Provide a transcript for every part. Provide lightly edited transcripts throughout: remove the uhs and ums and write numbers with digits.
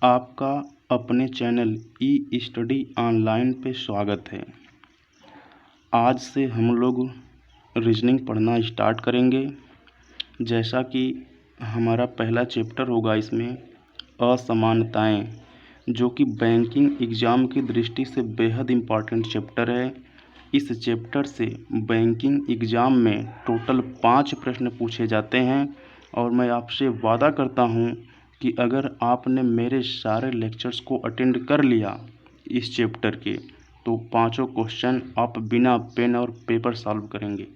आपका अपने चैनल ई study online पे स्वागत है। आज से हम लोग रीजनिंग पढ़ना स्टार्ट करेंगे। जैसा कि हमारा पहला चैप्टर होगा इसमें असमानताएं, जो कि बैंकिंग एग्ज़ाम की दृष्टि से बेहद इम्पॉर्टेंट चैप्टर है। इस चैप्टर से बैंकिंग एग्ज़ाम में टोटल 5 प्रश्न पूछे जाते हैं और मैं आपसे वादा करता हूं कि अगर आपने मेरे सारे लेक्चर्स को अटेंड कर लिया इस चैप्टर के, तो 5 क्वेश्चन आप बिना पेन और पेपर सॉल्व करेंगे।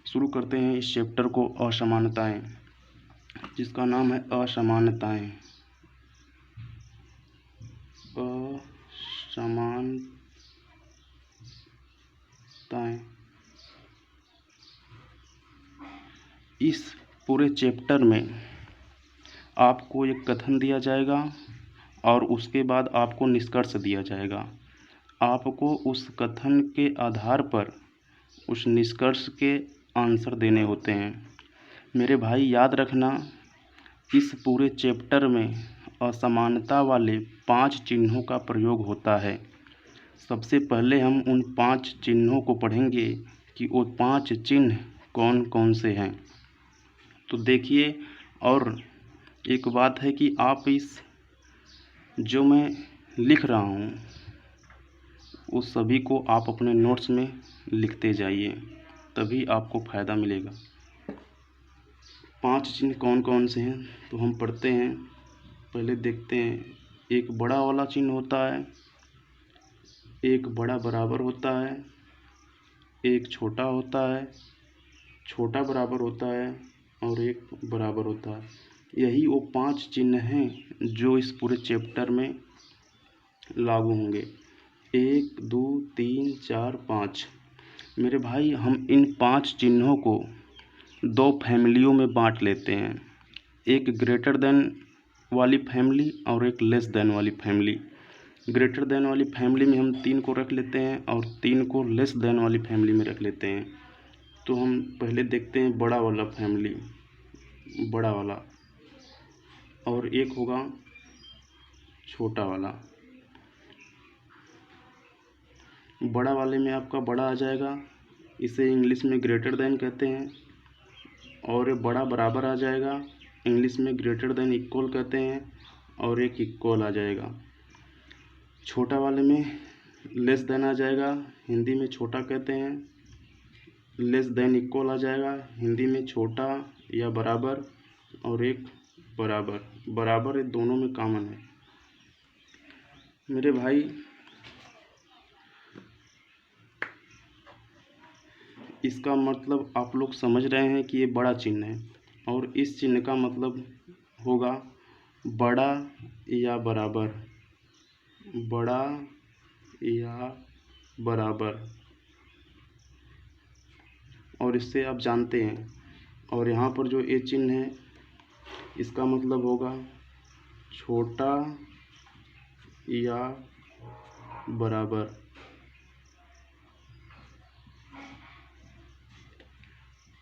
शुरू करते हैं इस चैप्टर को, असमानताएं, जिसका नाम है असमानताएं। असमानताएं। इस पूरे चैप्टर में आपको एक कथन दिया जाएगा और उसके बाद आपको निष्कर्ष दिया जाएगा। आपको उस कथन के आधार पर उस निष्कर्ष के आंसर देने होते हैं। मेरे भाई याद रखना, इस पूरे चैप्टर में असमानता वाले 5 चिन्हों का प्रयोग होता है। सबसे पहले हम उन 5 चिन्हों को पढ़ेंगे कि वो 5 चिन्ह कौन कौन से हैं। तो देखिए, और एक बात है कि आप इस जो मैं लिख रहा हूँ उस सभी को आप अपने नोट्स में लिखते जाइए, तभी आपको फ़ायदा मिलेगा। 5 चिन्ह कौन कौन से हैं तो हम पढ़ते हैं। पहले देखते हैं, एक बड़ा वाला चिन्ह होता है, एक बड़ा बराबर होता है, एक छोटा होता है, छोटा बराबर होता है और एक बराबर होता है। यही वो 5 चिन्ह हैं जो इस पूरे चैप्टर में लागू होंगे। 1 2 3 4 5। मेरे भाई, हम इन 5 चिन्हों को 2 फैमिलियों में बांट लेते हैं, एक ग्रेटर देन वाली फैमिली और एक लेस देन वाली फैमिली। ग्रेटर देन वाली फैमिली में हम 3 को रख लेते हैं और 3 को लेस देन वाली फैमिली में रख लेते हैं। तो हम पहले देखते हैं बड़ा वाला फैमिली, बड़ा वाला, और एक होगा छोटा वाला। बड़ा वाले में आपका बड़ा आ जाएगा, इसे इंग्लिश में ग्रेटर देन कहते हैं, और बड़ा बराबर आ जाएगा, इंग्लिश में ग्रेटर देन इक्वल कहते हैं, और एक इक्वल आ जाएगा। छोटा वाले में लेस देन आ जाएगा, हिंदी में छोटा कहते हैं, लेस देन इक्वल आ जाएगा, हिंदी में छोटा या बराबर, और एक बराबर। बराबर ये दोनों में कॉमन है। मेरे भाई, इसका मतलब आप लोग समझ रहे हैं कि ये बड़ा चिन्ह है, और इस चिन्ह का मतलब होगा बड़ा या बराबर, बड़ा या बराबर, और इससे आप जानते हैं। और यहाँ पर जो ये चिन्ह है, इसका मतलब होगा छोटा या बराबर।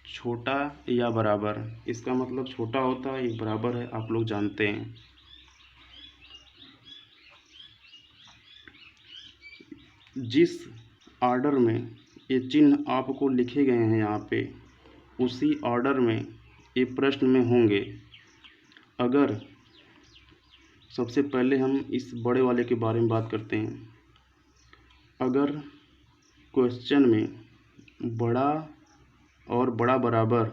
छोटा या बराबर, इसका मतलब छोटा होता है, ये बराबर है, आप लोग जानते हैं। जिस ऑर्डर में ये चिन्ह आपको लिखे गए हैं यहाँ पे, उसी ऑर्डर में ये प्रश्न में होंगे। अगर सबसे पहले हम इस बड़े वाले के बारे में बात करते हैं। अगर क्वेश्चन में बड़ा और बड़ा बराबर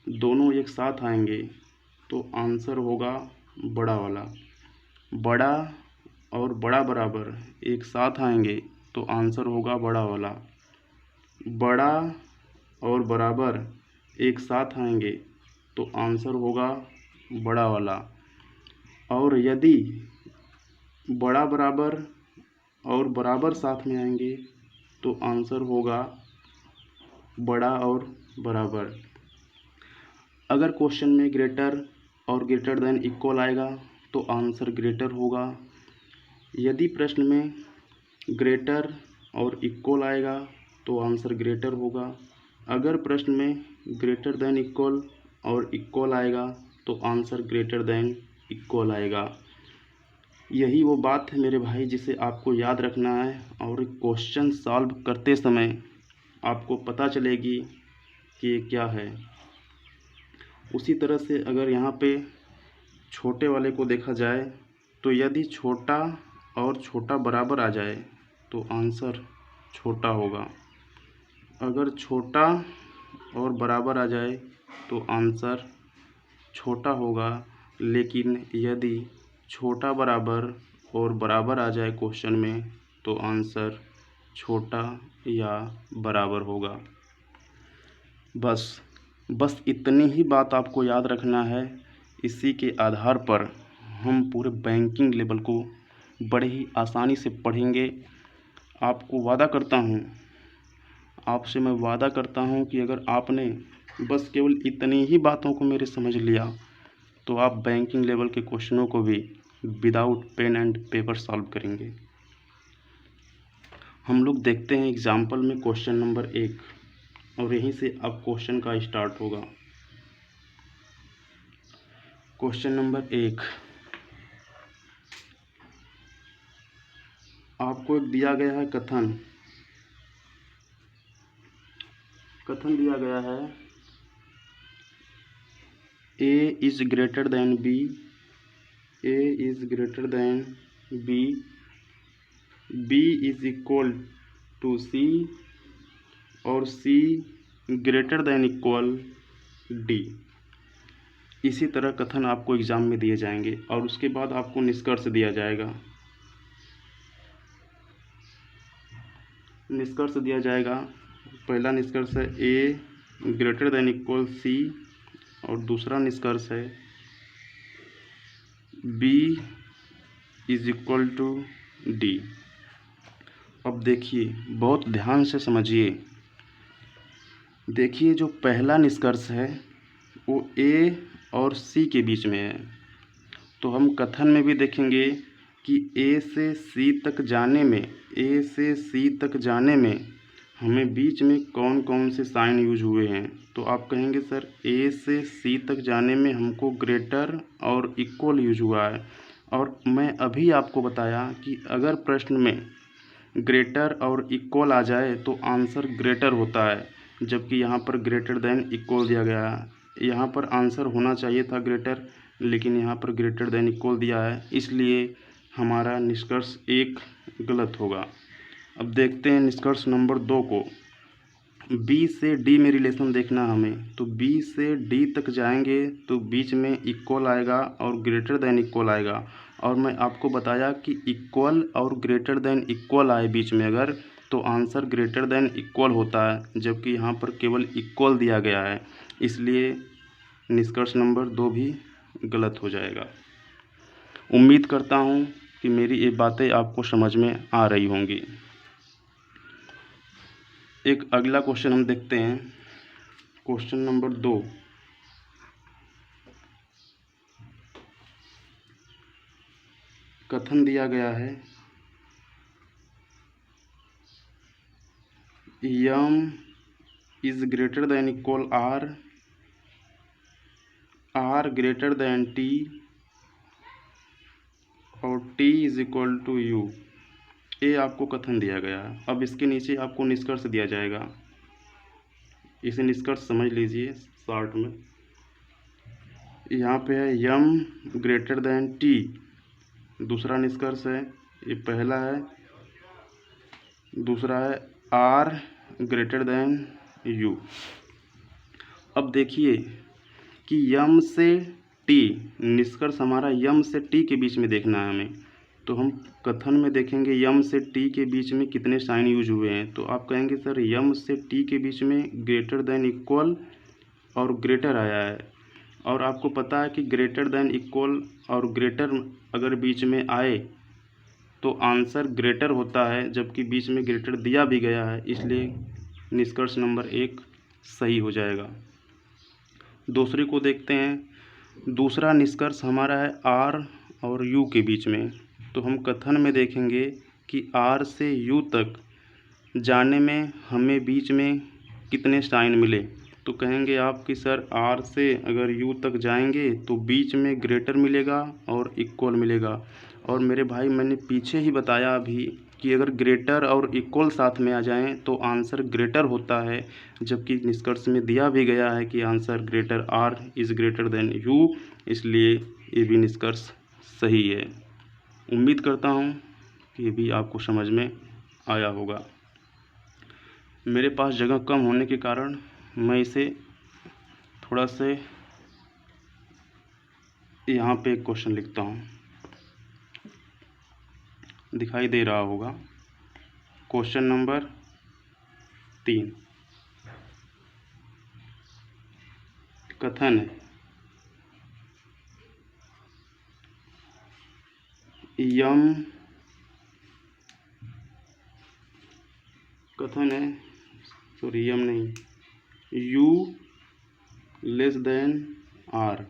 दोनों एक साथ आएंगे तो आंसर होगा बड़ा वाला। बड़ा और बड़ा बराबर एक साथ आएंगे तो आंसर होगा बड़ा वाला। बड़ा और बराबर एक साथ आएंगे तो आंसर होगा बड़ा वाला। और यदि बड़ा बराबर और बराबर साथ में आएंगे तो आंसर होगा बड़ा और बराबर। अगर क्वेश्चन में ग्रेटर और ग्रेटर देन इक्वल आएगा तो आंसर ग्रेटर होगा। यदि प्रश्न में ग्रेटर और इक्वल आएगा तो आंसर ग्रेटर होगा। अगर प्रश्न में ग्रेटर देन इक्वल और इक्वल आएगा तो आंसर ग्रेटर देन इक्वल आएगा। यही वो बात है मेरे भाई जिसे आपको याद रखना है, और क्वेश्चन सॉल्व करते समय आपको पता चलेगी कि ये क्या है। उसी तरह से अगर यहाँ पे छोटे वाले को देखा जाए तो यदि छोटा और छोटा बराबर आ जाए तो आंसर छोटा होगा। अगर छोटा और बराबर आ जाए तो आंसर छोटा होगा, लेकिन यदि छोटा बराबर और बराबर आ जाए क्वेश्चन में तो आंसर छोटा या बराबर होगा। बस इतनी ही बात आपको याद रखना है। इसी के आधार पर हम पूरे बैंकिंग लेवल को बड़े ही आसानी से पढ़ेंगे। आपसे मैं वादा करता हूँ कि अगर आपने बस केवल इतनी ही बातों को मेरे समझ लिया तो आप बैंकिंग लेवल के क्वेश्चनों को भी without pen and paper solve करेंगे। हम लोग देखते हैं एग्जाम्पल में क्वेश्चन नंबर 1, और यहीं से अब क्वेश्चन का स्टार्ट होगा। क्वेश्चन नंबर 1, आपको एक दिया गया है कथन दिया गया है A is greater than B, A is greater than B, B is equal to C और C greater than equal D। इसी तरह कथन आपको एग्ज़ाम में दिए जाएंगे और उसके बाद आपको निष्कर्ष दिया जाएगा। पहला निष्कर्ष है A greater than equal C और दूसरा निष्कर्ष है B is equal to D। अब देखिए, बहुत ध्यान से समझिए। देखिए, जो पहला निष्कर्ष है वो A और C के बीच में है, तो हम कथन में भी देखेंगे कि A से C तक जाने में हमें बीच में कौन कौन से साइन यूज हुए हैं। तो आप कहेंगे सर A से C तक जाने में हमको ग्रेटर और इक्वल यूज हुआ है, और मैं अभी आपको बताया कि अगर प्रश्न में ग्रेटर और इक्वल आ जाए तो आंसर ग्रेटर होता है, जबकि यहाँ पर ग्रेटर देन इक्वल दिया गया है। यहाँ पर आंसर होना चाहिए था ग्रेटर, लेकिन यहाँ पर ग्रेटर देन इक्वल दिया है, इसलिए हमारा निष्कर्ष 1 गलत होगा। अब देखते हैं निष्कर्ष नंबर 2 को। B से D में रिलेशन देखना हमें, तो B से D तक जाएंगे तो बीच में इक्वल आएगा और ग्रेटर देन इक्वल आएगा, और मैं आपको बताया कि इक्वल और ग्रेटर देन इक्वल आए बीच में अगर, तो आंसर ग्रेटर देन इक्वल होता है, जबकि यहाँ पर केवल इक्वल दिया गया है, इसलिए निष्कर्ष नंबर 2 भी गलत हो जाएगा। उम्मीद करता हूँ कि मेरी ये बातें आपको समझ में आ रही होंगी। एक अगला क्वेश्चन हम देखते हैं, क्वेश्चन नंबर 2। कथन दिया गया है m is greater than equal r greater than t और t is equal to u। ये आपको कथन दिया गया है। अब इसके नीचे आपको निष्कर्ष दिया जाएगा, इसे निष्कर्ष समझ लीजिए शॉर्ट में। यहाँ पे है m ग्रेटर देन t, दूसरा निष्कर्ष है, ये पहला है, दूसरा है r ग्रेटर देन u। अब देखिए कि m से t, निष्कर्ष हमारा m से t के बीच में देखना है हमें, तो हम कथन में देखेंगे m से t के बीच में कितने साइन यूज हुए हैं। तो आप कहेंगे सर m से t के बीच में ग्रेटर देन इक्वल और ग्रेटर आया है, और आपको पता है कि ग्रेटर देन इक्वल और ग्रेटर अगर बीच में आए तो आंसर ग्रेटर होता है, जबकि बीच में ग्रेटर दिया भी गया है, इसलिए निष्कर्ष नंबर 1 सही हो जाएगा। दूसरे को देखते हैं। दूसरा निष्कर्ष हमारा है r और u के बीच में, तो हम कथन में देखेंगे कि r से u तक जाने में हमें बीच में कितने साइन मिले। तो कहेंगे आप कि सर r से अगर u तक जाएंगे तो बीच में ग्रेटर मिलेगा और इक्वल मिलेगा, और मेरे भाई मैंने पीछे ही बताया अभी कि अगर ग्रेटर और इक्वल साथ में आ जाएं तो आंसर ग्रेटर होता है, जबकि निष्कर्ष में दिया भी गया है कि answer greater or is greater than you, इसलिए ये भी निष्कर्ष सही है। उम्मीद करता हूँ कि ये भी आपको समझ में आया होगा। मेरे पास जगह कम होने के कारण मैं इसे थोड़ा से यहाँ पे एक क्वेश्चन लिखता हूँ, दिखाई दे रहा होगा। क्वेश्चन नंबर 3 कथन है, यम कथन है, सॉरी यम नहीं, U less than R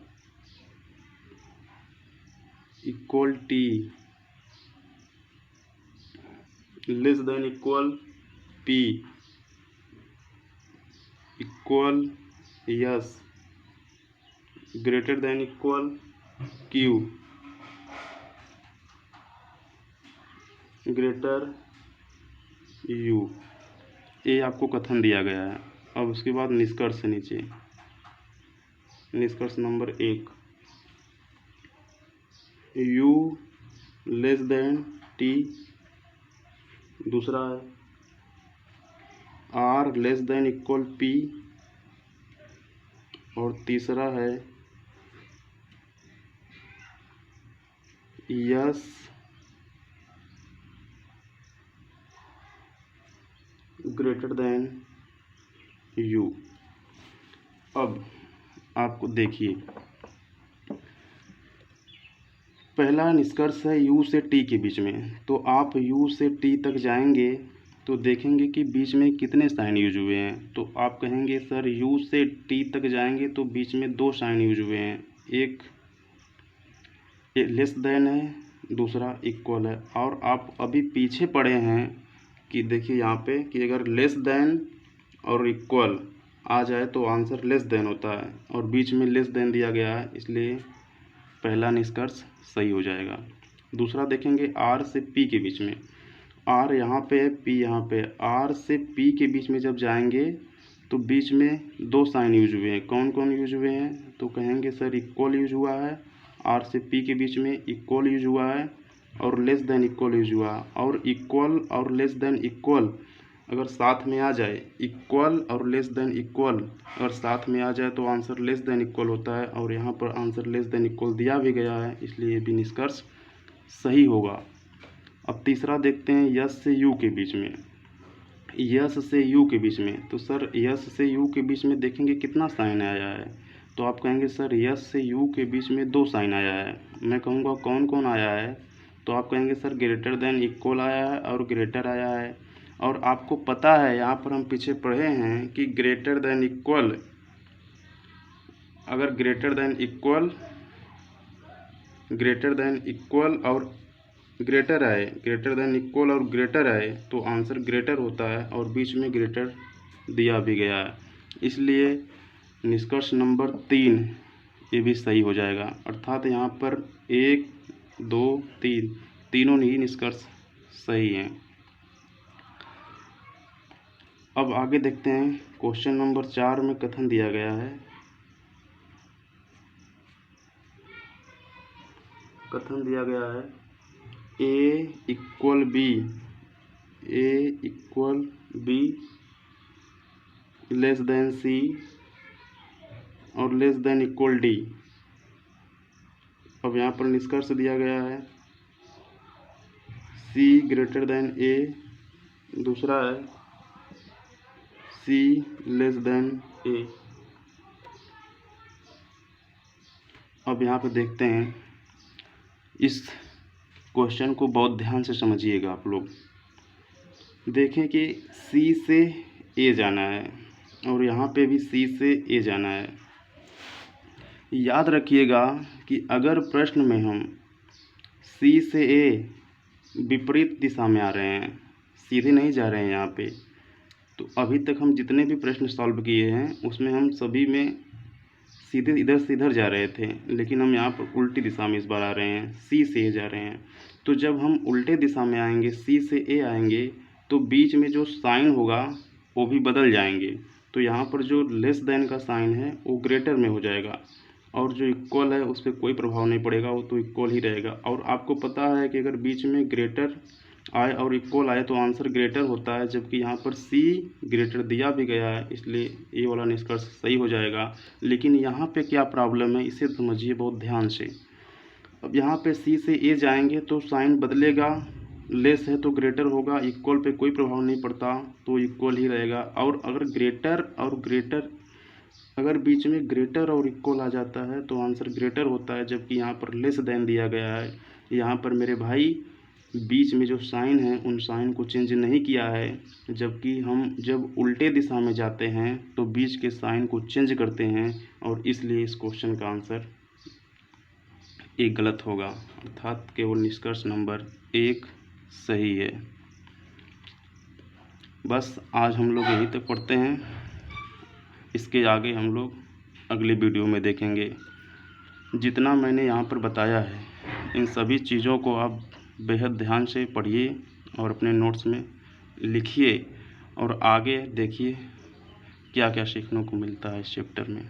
equal T less than equal P equal S greater than equal Q greater U. ये आपको कथन दिया गया है। अब उसके बाद निष्कर्ष नीचे, निष्कर्ष number 1, U less than T, दूसरा है R less than equal P, और तीसरा है यस ग्रेटर देन यू। अब आपको देखिए, पहला निष्कर्ष है यू से टी के बीच में, तो आप यू से टी तक जाएंगे तो देखेंगे कि बीच में कितने साइन यूज हुए हैं। तो आप कहेंगे सर यू से टी तक जाएंगे तो बीच में 2 साइन यूज हुए हैं, एक लेस देन है, दूसरा इक्वल है। और आप अभी पीछे पढ़े हैं कि देखिए यहाँ पे कि अगर लेस देन और इक्वल आ जाए तो आंसर लेस देन होता है, और बीच में लेस देन दिया गया है, इसलिए पहला निष्कर्ष सही हो जाएगा। दूसरा देखेंगे आर से पी के बीच में, आर यहाँ पे है, पी यहाँ पे है। आर से पी के बीच में जब जाएंगे तो बीच में 2 साइन यूज हुए हैं। कौन कौन यूज हुए हैं? तो कहेंगे सर इक्वल यूज हुआ है, आर से पी के बीच में इक्वल यूज हुआ है, और लेस देन इक्वल यूज हुआ है। और इक्वल और लेस देन इक्वल अगर साथ में आ जाए, इक्वल और लेस देन इक्वल अगर साथ में आ जाए तो आंसर लेस देन इक्वल होता है, और यहाँ पर आंसर लेस देन इक्वल दिया भी गया है, इसलिए भी निष्कर्ष सही होगा। अब तीसरा देखते हैं यस से यू के बीच में, यस से यू के बीच में। तो सर यस से यू के बीच में देखेंगे कितना साइन आया है, तो आप कहेंगे सर यस से यू के बीच में 2 साइन आया है। मैं कहूँगा कौन कौन आया है, तो आप कहेंगे सर ग्रेटर देन इक्वल आया है और ग्रेटर आया है। और आपको पता है, यहाँ पर हम पीछे पढ़े हैं कि ग्रेटर देन इक्वल, अगर ग्रेटर देन इक्वल और ग्रेटर आए, ग्रेटर देन इक्वल और ग्रेटर आए तो आंसर ग्रेटर होता है, और बीच में ग्रेटर दिया भी गया है, इसलिए निष्कर्ष नंबर 3 ये भी सही हो जाएगा। अर्थात यहाँ पर 1 2 3 तीनों ही निष्कर्ष सही हैं। अब आगे देखते हैं, क्वेश्चन नंबर 4 में कथन दिया गया है, कथन दिया गया है ए इक्वल बी लेस देन सी और लेस देन इक्वल डी। अब यहाँ पर निष्कर्ष दिया गया है सी ग्रेटर देन ए, दूसरा है सी लेस देन ए। अब यहाँ पे देखते हैं, इस क्वेश्चन को बहुत ध्यान से समझिएगा आप लोग। देखें कि सी से ए जाना है और यहाँ पे भी सी से ए जाना है। याद रखिएगा कि अगर प्रश्न में हम सी से ए विपरीत दिशा में आ रहे हैं, सीधे नहीं जा रहे हैं यहाँ पे, तो अभी तक हम जितने भी प्रश्न सॉल्व किए हैं उसमें हम सभी में सीधे इधर से इधर जा रहे थे, लेकिन हम यहाँ पर उल्टी दिशा में इस बार आ रहे हैं, सी से ए जा रहे हैं। तो जब हम उल्टे दिशा में आएंगे, सी से ए आएंगे, तो बीच में जो साइन होगा वो भी बदल जाएंगे। तो यहाँ पर जो लेस देन का साइन है वो ग्रेटर में हो जाएगा, और जो इक्वल है उस पर कोई प्रभाव नहीं पड़ेगा, वो तो इक्वल ही रहेगा। और आपको पता है कि अगर बीच में ग्रेटर आए और इक्वल आए तो आंसर ग्रेटर होता है, जबकि यहाँ पर सी ग्रेटर दिया भी गया है, इसलिए ये वाला निष्कर्ष सही हो जाएगा। लेकिन यहाँ पे क्या प्रॉब्लम है, इसे समझिए बहुत ध्यान से। अब यहाँ पे सी से ए जाएंगे तो साइन बदलेगा, लेस है तो ग्रेटर होगा, इक्वल पे कोई प्रभाव नहीं पड़ता तो इक्वल ही रहेगा। और अगर ग्रेटर और ग्रेटर, अगर बीच में ग्रेटर और इक्वल आ जाता है तो आंसर ग्रेटर होता है, जबकि यहाँ पर लेस देन दिया गया है। यहाँ पर मेरे भाई बीच में जो साइन है उन साइन को चेंज नहीं किया है, जबकि हम जब उल्टे दिशा में जाते हैं तो बीच के साइन को चेंज करते हैं, और इसलिए इस क्वेश्चन का आंसर एक गलत होगा, अर्थात केवल निष्कर्ष नंबर 1 सही है। बस आज हम लोग यहीं तक पढ़ते हैं, इसके आगे हम लोग अगले वीडियो में देखेंगे। जितना मैंने यहाँ पर बताया है इन सभी चीज़ों को आप बेहद ध्यान से पढ़िए और अपने नोट्स में लिखिए, और आगे देखिए क्या क्या सीखने को मिलता है इस चैप्टर में।